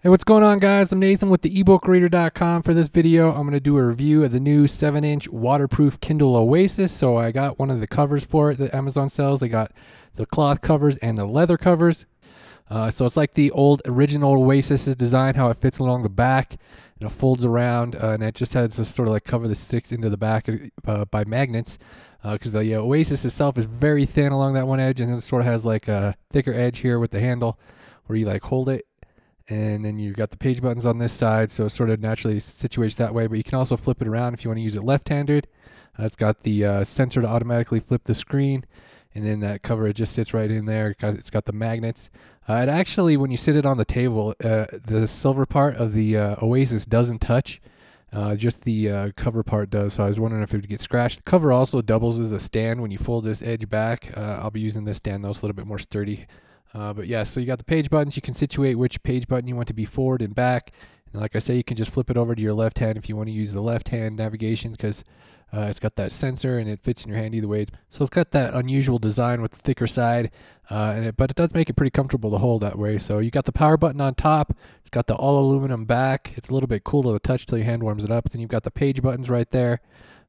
Hey, what's going on, guys? I'm Nathan with the eBookreader.com. For this video, I'm going to do a review of the new 7-inch waterproof Kindle Oasis. So I got one of the covers for it that Amazon sells. They got the cloth covers and the leather covers. So it's like the old original Oasis's design, how it fits along the back and it folds around, and it just has this sort of like cover that sticks into the back by magnets, because the Oasis itself is very thin along that one edge, and then it sort of has like a thicker edge here with the handle where you like hold it. And then you've got the page buttons on this side, so it sort of naturally situates that way. But you can also flip it around if you want to use it left-handed. It's got the sensor to automatically flip the screen, and then that cover, it just sits right in there. It's got the magnets. It actually, when you sit it on the table, the silver part of the Oasis doesn't touch. Just the cover part does, so I was wondering if it would get scratched. The cover also doubles as a stand when you fold this edge back. I'll be using this stand, though. It's a little bit more sturdy. But yeah, so you got the page buttons. You can situate which page button you want to be forward and back. And like I say, you can just flip it over to your left hand if you want to use the left hand navigation, because it's got that sensor and it fits in your hand either way. So it's got that unusual design with the thicker side, but it does make it pretty comfortable to hold that way. So you got the power button on top. It's got the all aluminum back. It's a little bit cool to the touch till your hand warms it up. Then you've got the page buttons right there.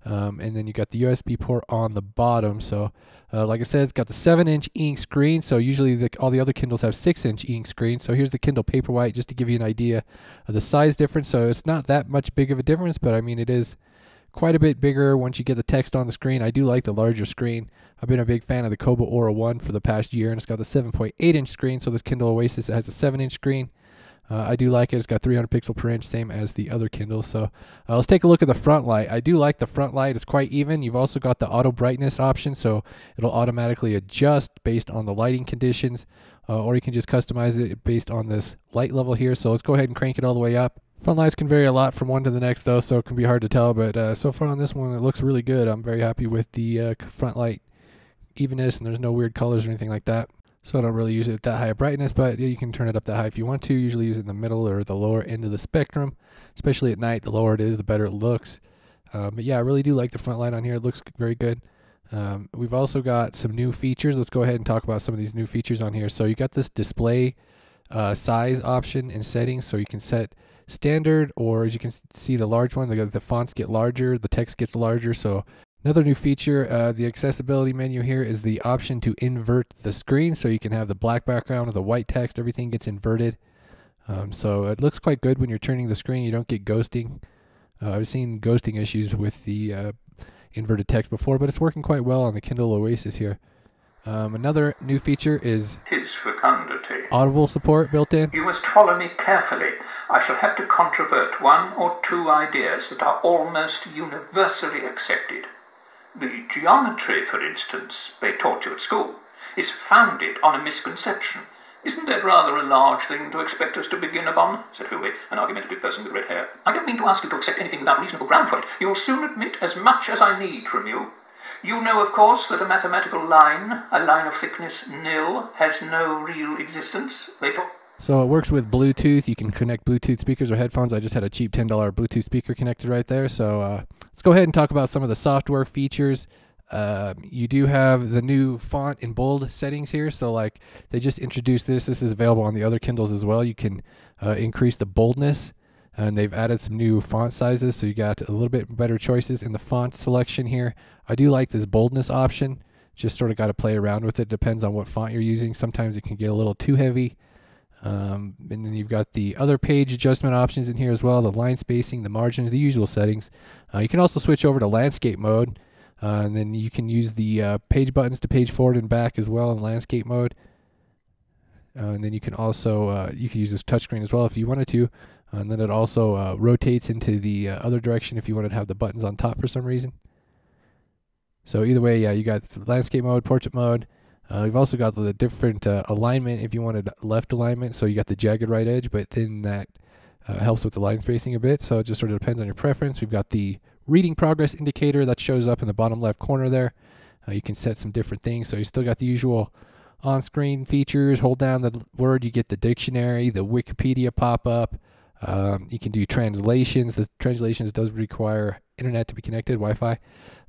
And then you got the USB port on the bottom. So like I said, it's got the 7-inch ink screen. So usually all the other Kindles have 6-inch ink screens. So here's the Kindle Paperwhite, just to give you an idea of the size difference. So it's not that much big of a difference, but I mean, it is quite a bit bigger once you get the text on the screen. I do like the larger screen. I've been a big fan of the Kobo Aura 1 for the past year, and it's got the 7.8-inch screen. So this Kindle Oasis has a 7-inch screen. I do like it. It's got 300 pixel per inch, same as the other Kindle. So let's take a look at the front light. I do like the front light. It's quite even. You've also got the auto brightness option, so it'll automatically adjust based on the lighting conditions, or you can just customize it based on this light level here. So let's go ahead and crank it all the way up. Front lights can vary a lot from one to the next, though, so it can be hard to tell. But so far on this one, it looks really good. I'm very happy with the front light evenness, and there's no weird colors or anything like that. So I don't really use it at that high of brightness, but you can turn it up that high if you want to. Usually use it in the middle or the lower end of the spectrum, especially at night. The lower it is, the better it looks. But yeah, I really do like the front light on here. It looks very good. We've also got some new features. Let's go ahead and talk about some of these new features on here. So you got this display size option in settings, so you can set standard, or as you can see, the large one, the fonts get larger, the text gets larger. So another new feature, the accessibility menu here, is the option to invert the screen, so you can have the black background or the white text. Everything gets inverted. So it looks quite good when you're turning the screen. You don't get ghosting. I've seen ghosting issues with the inverted text before, but it's working quite well on the Kindle Oasis here. Another new feature is His fecundity. Audible support built in. You must follow me carefully. I shall have to controvert one or two ideas that are almost universally accepted. The geometry, for instance, they taught you at school, is founded on a misconception. Isn't that rather a large thing to expect us to begin upon? Said Philby, an argumentative person with red hair. I don't mean to ask you to accept anything without reasonable ground for it. You'll soon admit as much as I need from you. You know, of course, that a mathematical line, a line of thickness nil, has no real existence. They taught. So it works with Bluetooth. You can connect Bluetooth speakers or headphones. I just had a cheap $10 Bluetooth speaker connected right there. So let's go ahead and talk about some of the software features. You do have the new font and bold settings here. So like they just introduced this. This is available on the other Kindles as well. You can increase the boldness, and they've added some new font sizes. So you got a little bit better choices in the font selection here. I do like this boldness option. Just sort of got to play around with it. Depends on what font you're using. Sometimes it can get a little too heavy. And then you've got the other page adjustment options in here as well, the line spacing, the margins, the usual settings. You can also switch over to landscape mode, and then you can use the page buttons to page forward and back as well in landscape mode. And then you can also you can use this touchscreen as well if you wanted to, and then it also rotates into the other direction if you wanted to have the buttons on top for some reason. So either way, yeah, you got landscape mode, portrait mode. We've also got the different alignment if you wanted left alignment. So you got the jagged right edge, but then that helps with the line spacing a bit. So it just sort of depends on your preference. We've got the reading progress indicator that shows up in the bottom left corner there. You can set some different things. So you still got the usual on-screen features. Hold down the word, you get the dictionary, the Wikipedia pop-up. You can do translations. The translations does require internet to be connected, Wi-Fi.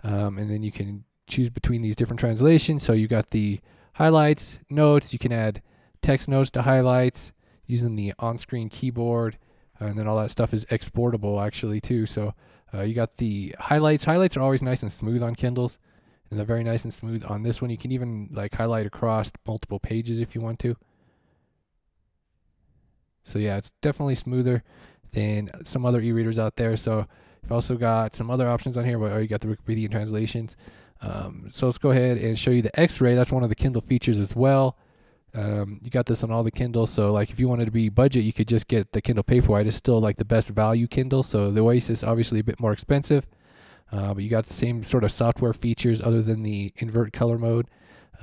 And then you can choose between these different translations. So you got the highlights, notes. You can add text notes to highlights. using the on-screen keyboard, and then all that stuff is exportable actually too. So you got the highlights. Highlights are always nice and smooth on Kindles, and they're very nice and smooth on this one. You can even like highlight across multiple pages if you want to. So yeah, it's definitely smoother than some other e-readers out there. So you've also got some other options on here. You got the Wikipedia translations. So let's go ahead and show you the X-ray. That's one of the Kindle features as well. You got this on all the Kindles. So like if you wanted to be budget, you could just get the Kindle Paperwhite. It's still like the best value Kindle. So the Oasis obviously a bit more expensive, but you got the same sort of software features other than the invert color mode.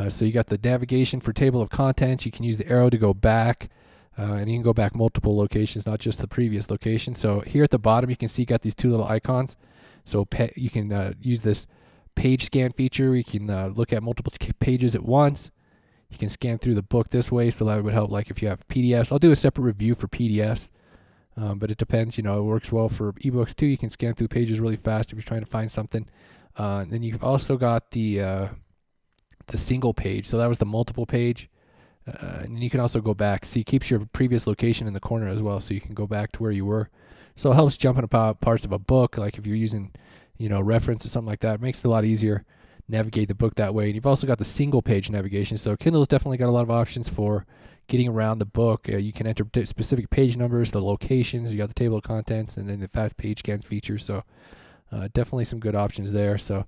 So you got the navigation for table of contents. You can use the arrow to go back. And you can go back multiple locations, not just the previous location. So here at the bottom, you can see you got these two little icons. So you can use this page scan feature. You can look at multiple pages at once. You can scan through the book this way, so that would help like if you have PDFs. I'll do a separate review for PDFs, but it depends. You know, it works well for ebooks too. You can scan through pages really fast if you're trying to find something. Then you've also got the single page. So that was the multiple page. And then you can also go back. See, it keeps your previous location in the corner as well, so you can go back to where you were. So it helps jumping about parts of a book, like if you're using, you know, reference or something like that. It makes it a lot easier navigate the book that way. And you've also got the single page navigation. So Kindle's definitely got a lot of options for getting around the book. You can enter specific page numbers, the locations. You got the table of contents, and then the fast page scans feature. So definitely some good options there. So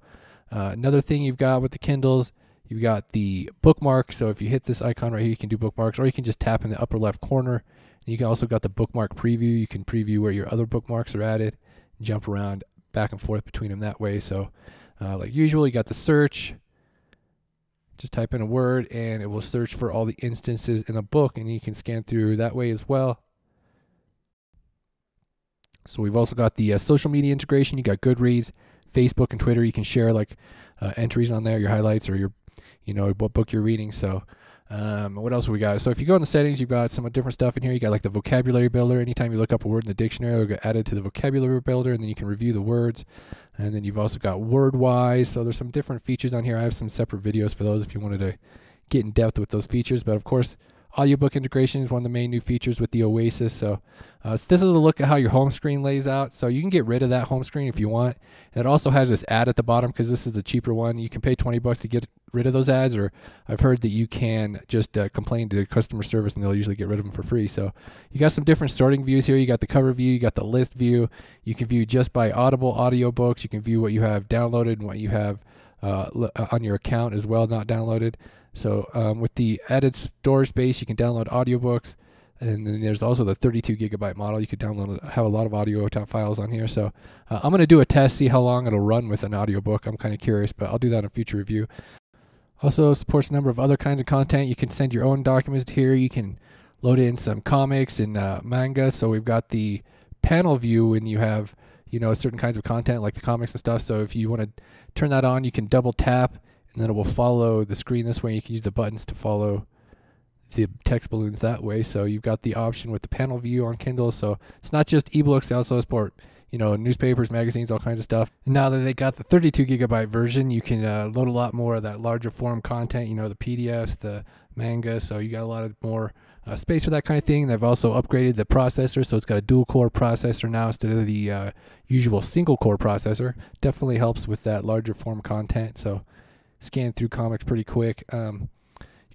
another thing you've got with the Kindles, you've got the bookmark. So if you hit this icon right here, you can do bookmarks, or you can just tap in the upper left corner. And you can also got the bookmark preview. You can preview where your other bookmarks are added, jump around back and forth between them that way. So like usual, you got the search. Just type in a word and it will search for all the instances in a book, and you can scan through that way as well. So we've also got the social media integration. You got Goodreads, Facebook, and Twitter. You can share like entries on there, your highlights, or your, you know, what book you're reading. So what else have we got? So if you go in the settings, you've got some different stuff in here. You got like the vocabulary builder. Anytime you look up a word in the dictionary, it'll get added to the vocabulary builder, and then you can review the words. And then you've also got WordWise. So there's some different features on here. I have some separate videos for those if you wanted to get in depth with those features. But of course, audiobook integration is one of the main new features with the Oasis. So this is a look at how your home screen lays out. So you can get rid of that home screen if you want. And it also has this ad at the bottom because this is the cheaper one. You can pay $20 to get rid of those ads, or I've heard that you can just complain to customer service and they'll usually get rid of them for free. So you got some different sorting views here. You got the cover view, you got the list view. You can view just by Audible audiobooks. You can view what you have downloaded and what you have on your account as well, not downloaded. So with the added storage space, you can download audiobooks, and then there's also the 32 gigabyte model. You could download, have a lot of audio files on here. So I'm going to do a test, see how long it'll run with an audiobook. I'm kind of curious, but I'll do that in a future review. Also supports a number of other kinds of content. You can send your own documents here. You can load in some comics and manga. So we've got the panel view when you have, you know, certain kinds of content like the comics and stuff. So if you want to turn that on, you can double tap, and then it will follow the screen this way. You can use the buttons to follow the text balloons that way. So you've got the option with the panel view on Kindle. So it's not just ebooks, they also support, you know, newspapers, magazines, all kinds of stuff. And now that they got the 32 gigabyte version, you can load a lot more of that larger form content, you know, the PDFs, the manga. So you got a lot of more space for that kind of thing. They've also upgraded the processor, so it's got a dual core processor now instead of the usual single core processor. Definitely helps with that larger form content. So scan through comics pretty quick.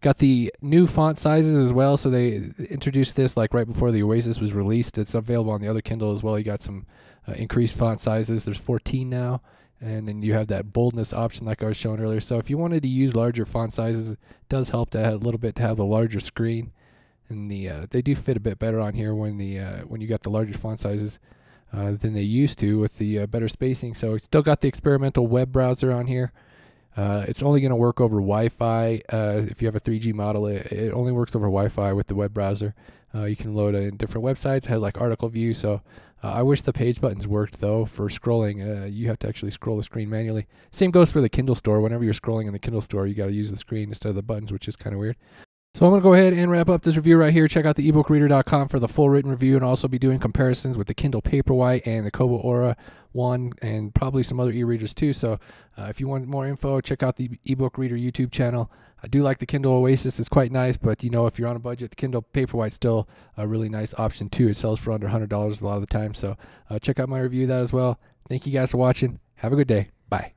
Got the new font sizes as well. So they introduced this like right before the Oasis was released. It's available on the other Kindle as well. You got some increased font sizes. There's 14 now. And then you have that boldness option like I was showing earlier. So if you wanted to use larger font sizes, it does help to have a little bit to have the larger screen. And they do fit a bit better on here when you got the larger font sizes than they used to with the better spacing. So it's still got the experimental web browser on here. It's only going to work over Wi-Fi. If you have a 3G model, it only works over Wi-Fi with the web browser. You can load it in different websites. It has like article view. So I wish the page buttons worked though. For scrolling, you have to actually scroll the screen manually. Same goes for the Kindle store. Whenever you're scrolling in the Kindle store, you got to use the screen instead of the buttons, which is kind of weird. So I'm going to go ahead and wrap up this review right here. Check out the ebookreader.com for the full written review, and also be doing comparisons with the Kindle Paperwhite and the Kobo Aura one, and probably some other e-readers too. So if you want more info, check out the ebook reader YouTube channel. I do like the Kindle Oasis. It's quite nice, but if you're on a budget, the Kindle Paperwhite's still a really nice option too. It sells for under $100 a lot of the time. So check out my review of that as well. Thank you guys for watching. Have a good day. Bye.